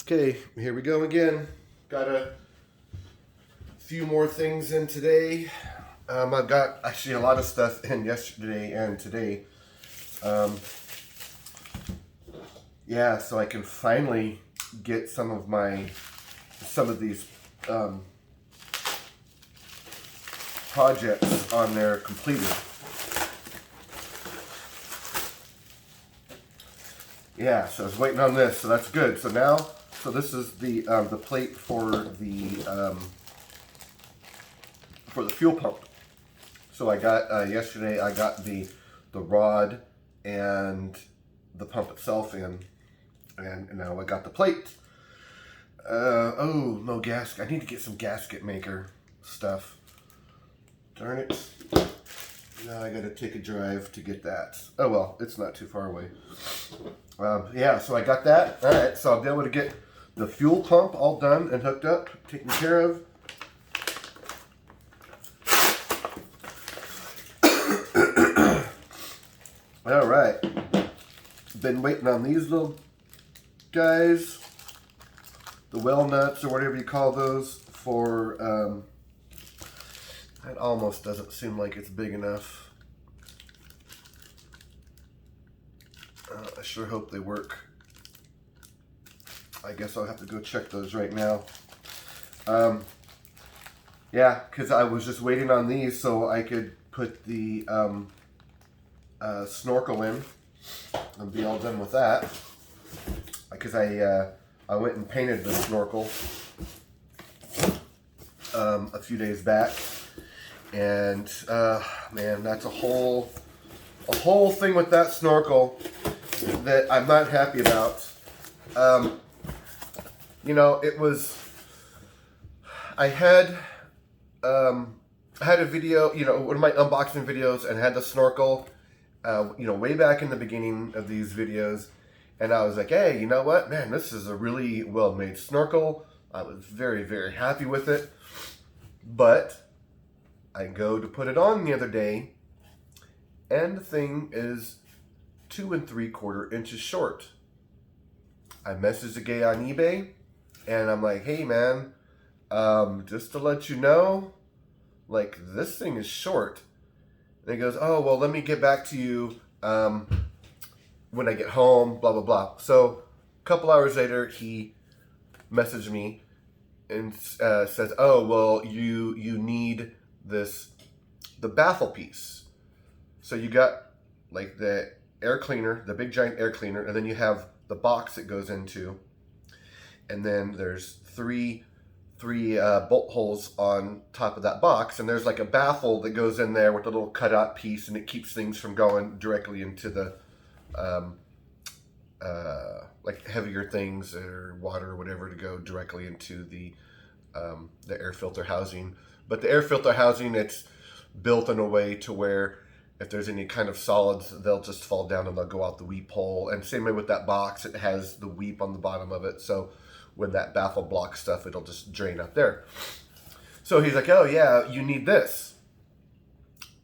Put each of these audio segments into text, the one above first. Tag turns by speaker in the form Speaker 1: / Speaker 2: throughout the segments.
Speaker 1: Okay, here we go again. Got a few more things in today. I've got actually a lot of stuff in yesterday and today. Yeah, so I can finally get some of these projects on there completed. Yeah, so I was waiting on this, so that's good. So now, this is the plate for the fuel pump. So I got yesterday. I got the rod and the pump itself in, and now I got the plate. Oh, no gasket. I need to get some gasket maker stuff. Darn it. Now I gotta take a drive to get that. Oh well, it's not too far away. Yeah, so I got that. Alright, so I'll be able to get the fuel pump all done and hooked up, taken care of. Alright. Been waiting on these little guys, the well nuts or whatever you call those, for that almost doesn't seem like it's big enough. I sure hope they work. I guess I'll have to go check those right now. Yeah, because I was just waiting on these so I could put the snorkel in and be all done with that. Because I went and painted the snorkel a few days back, and man, that's a whole thing with that snorkel that I'm not happy about. You know, it was, I had a video, you know, one of my unboxing videos, and had the snorkel, you know, way back in the beginning of these videos, and I was like, hey, you know what, man, this is a really well-made snorkel. I was very, very happy with it, but I go to put it on the other day, and the thing is 2 3/4 inches short. I messaged the guy on eBay, and I'm like, hey man, just to let you know, like, this thing is short. And he goes, oh, well, let me get back to you when I get home, blah, blah, blah. So a couple hours later, he messaged me and says, oh, well, you need the baffle piece. So you got like the air cleaner, the big giant air cleaner, and then you have the box it goes into, and then there's three bolt holes on top of that box, and there's like a baffle that goes in there with a little cutout piece, and it keeps things from going directly into the like heavier things or water or whatever to go directly into the air filter housing. But the air filter housing, it's built in a way to where if there's any kind of solids, they'll just fall down and they'll go out the weep hole. And same way with that box, it has the weep on the bottom of it. So when that baffle blocks stuff, it'll just drain up there. So he's like, oh yeah, you need this.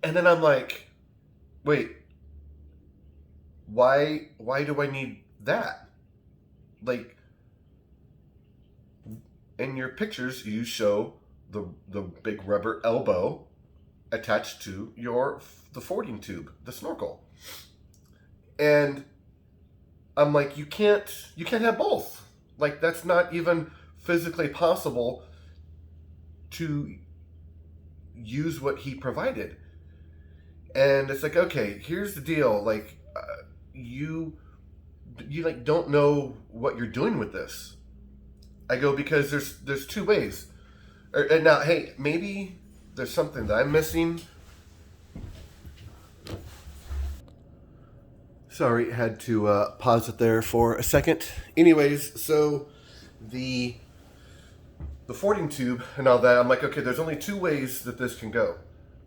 Speaker 1: And then I'm like, wait, why do I need that? Like, in your pictures, you show the big rubber elbow attached to the fording tube, the snorkel. And I'm like, you can't have both. Like, that's not even physically possible to use what he provided. And it's like, okay, here's the deal. Like, you like don't know what you're doing with this. I go, because there's two ways. And now, hey, maybe there's something that I'm missing. Sorry, had to pause it there for a second. Anyways, so the fording tube and all that, I'm like, okay, there's only two ways that this can go.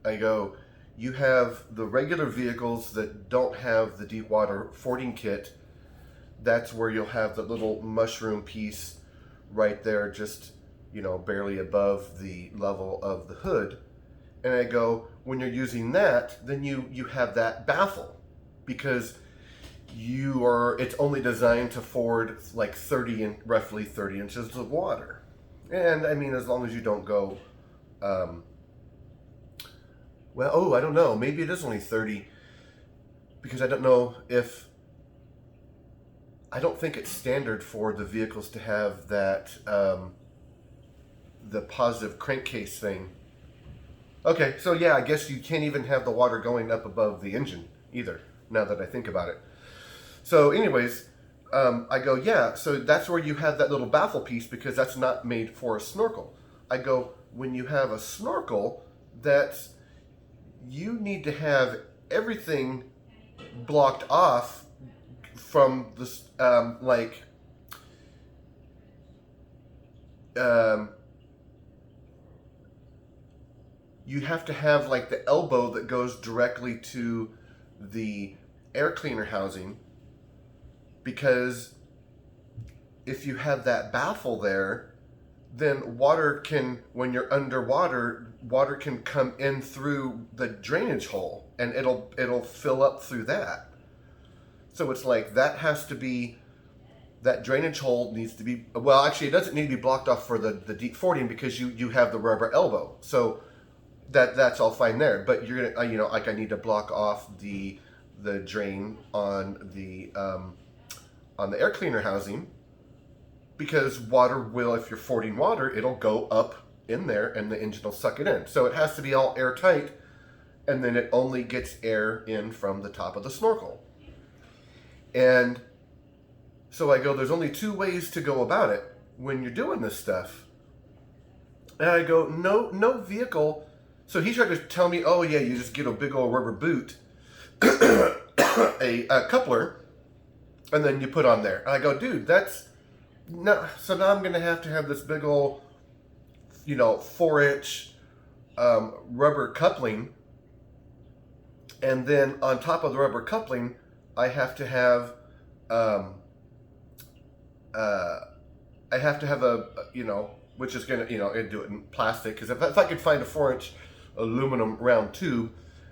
Speaker 1: I go, you have the regular vehicles that don't have the deep water fording kit. That's where you'll have the little mushroom piece right there, just, you know, barely above the level of the hood. And I go, when you're using that, then you have that baffle, because it's only designed to ford like roughly 30 inches of water. And I mean, as long as you don't go, I don't know, maybe it is only 30, because I don't know if, I don't think it's standard for the vehicles to have that, the positive crankcase thing. Okay, so yeah, I guess you can't even have the water going up above the engine either, now that I think about it. So anyways, I go, yeah, so that's where you have that little baffle piece, because that's not made for a snorkel. I go, when you have a snorkel, you need to have everything blocked off from this, you have to have like the elbow that goes directly to the air cleaner housing, because if you have that baffle there, then water can, when you're underwater, water can come in through the drainage hole, and it'll fill up through that. So it's like that drainage hole needs to be, well, actually it doesn't need to be blocked off for the deep fording, because you have the rubber elbow. So that's all fine there. But you're gonna, like I need to block off the drain on the air cleaner housing, because water will, if you're fording water, it'll go up in there and the engine will suck it in. So it has to be all airtight, and then it only gets air in from the top of the snorkel. And so I go, there's only two ways to go about it when you're doing this stuff. And I go, no vehicle. So he tried to tell me, oh yeah, you just get a big old rubber boot, a coupler, and then you put on there. And I go, dude, that's no. So now I'm gonna have to have this big old, 4-inch rubber coupling, and then on top of the rubber coupling, I have to have which is gonna, do it in plastic, because if I could find a 4-inch aluminum round tube,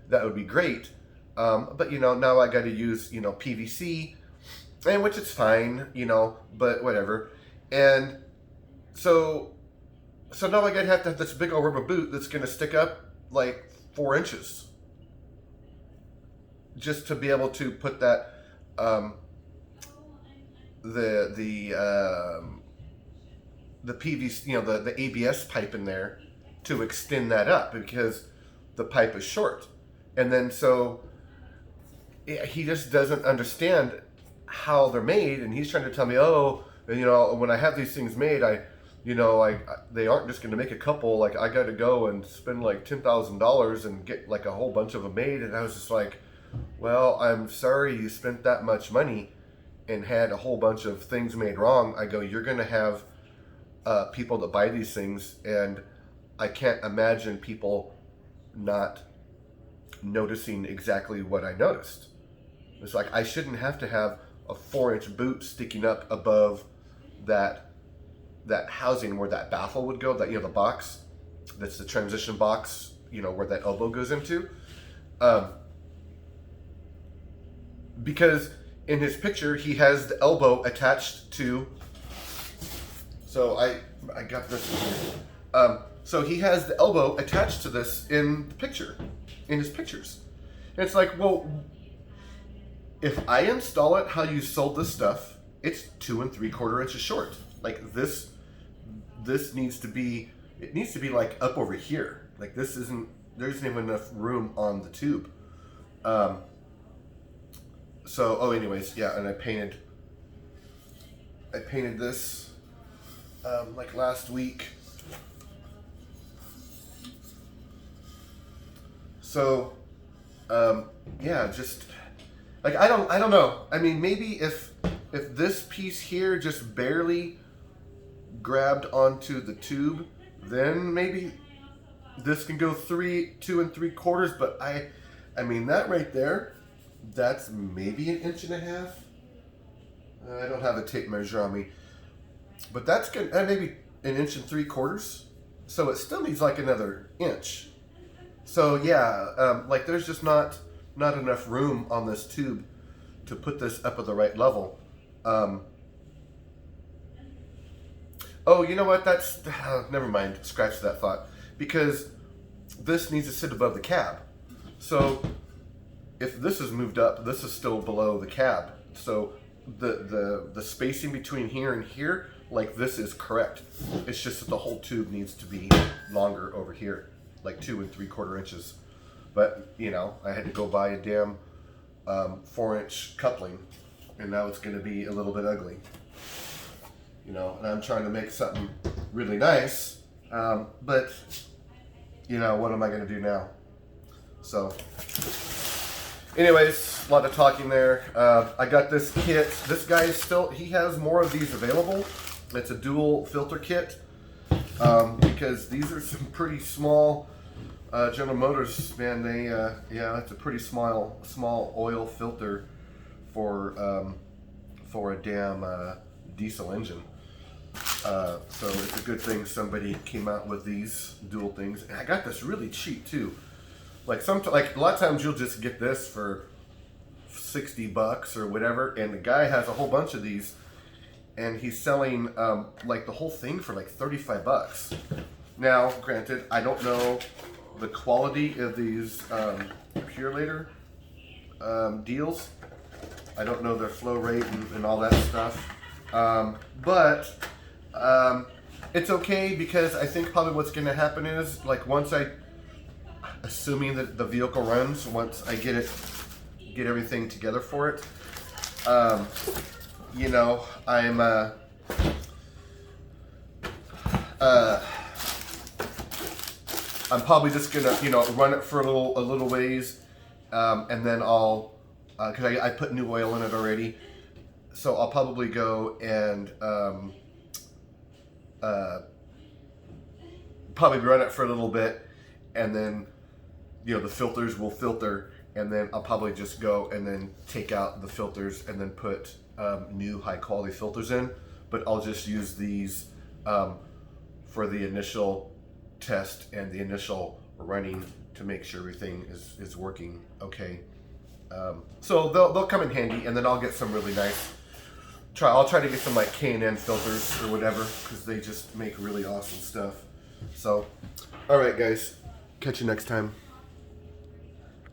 Speaker 1: that would be great. But now I got to use PVC, and which is fine, but whatever. And so now I have to have this big old rubber boot that's gonna stick up like 4 inches, just to be able to put that the PVC, the ABS pipe in there to extend that up, because the pipe is short. And then so he just doesn't understand how they're made, and he's trying to tell me, when I have these things made, they aren't just going to make a couple. Like, I got to go and spend like $10,000 and get like a whole bunch of them made. And I was just like, well, I'm sorry you spent that much money and had a whole bunch of things made wrong. I go, you're going to have people that buy these things, and I can't imagine people not noticing exactly what I noticed. It's like, I shouldn't have to have a 4-inch boot sticking up above that housing where that baffle would go, that, the box, that's the transition box, where that elbow goes into. Because in his picture, he has the elbow attached to, so I got this here. So he has the elbow attached to this in the picture, in his pictures. And it's like, well, if I install it how you sold this stuff, it's 2 3/4 inches short. Like this needs to be, it needs to be like up over here. Like there isn't even enough room on the tube. Anyways, yeah, and I painted this like last week. So yeah, just like I don't know. I mean, maybe if this piece here just barely grabbed onto the tube, then maybe this can go 2 3/4. But I mean, that right there, that's maybe 1.5 inches. I don't have a tape measure on me, but that's good. Maybe 1 3/4 inches. So it still needs like another inch. So yeah, like there's just not enough room on this tube to put this up at the right level. Oh, you know what? That's never mind. Scratch that thought, because this needs to sit above the cab. So if this is moved up, this is still below the cab. So the spacing between here and here, like this, is correct. It's just that the whole tube needs to be longer over here, like 2 3/4 inches. But you know, I had to go buy a damn 4-inch coupling, and now it's going to be a little bit ugly. You know, and I'm trying to make something really nice, but you know, what am I going to do now? So anyways, a lot of talking there. I got this kit. This guy is still, he has more of these available. It's a dual filter kit, because these are some pretty small, General Motors, man, they, yeah, it's a pretty small oil filter for a damn diesel engine. So it's a good thing somebody came out with these dual things. And I got this really cheap too. Like a lot of times you'll just get this for $60 or whatever, and the guy has a whole bunch of these, and he's selling like the whole thing for like $35. Now, granted, I don't know the quality of these Purelator deals. I don't know their flow rate and all that stuff, but it's okay, because I think probably what's going to happen is, like, assuming that the vehicle runs, once I get everything together for it, you know, I'm probably just gonna, you know, run it for a little ways, and then I'll, cause I put new oil in it already, so I'll probably go and probably run it for a little bit, and then, you know, the filters will filter, and then I'll probably just go and then take out the filters and then put new high quality filters in. But I'll just use these for the initial test and the initial running to make sure everything is working okay. So they'll come in handy, and then I'll get some really nice. I'll try to get some like K&N filters or whatever, because they just make really awesome stuff. So, all right, guys, catch you next time.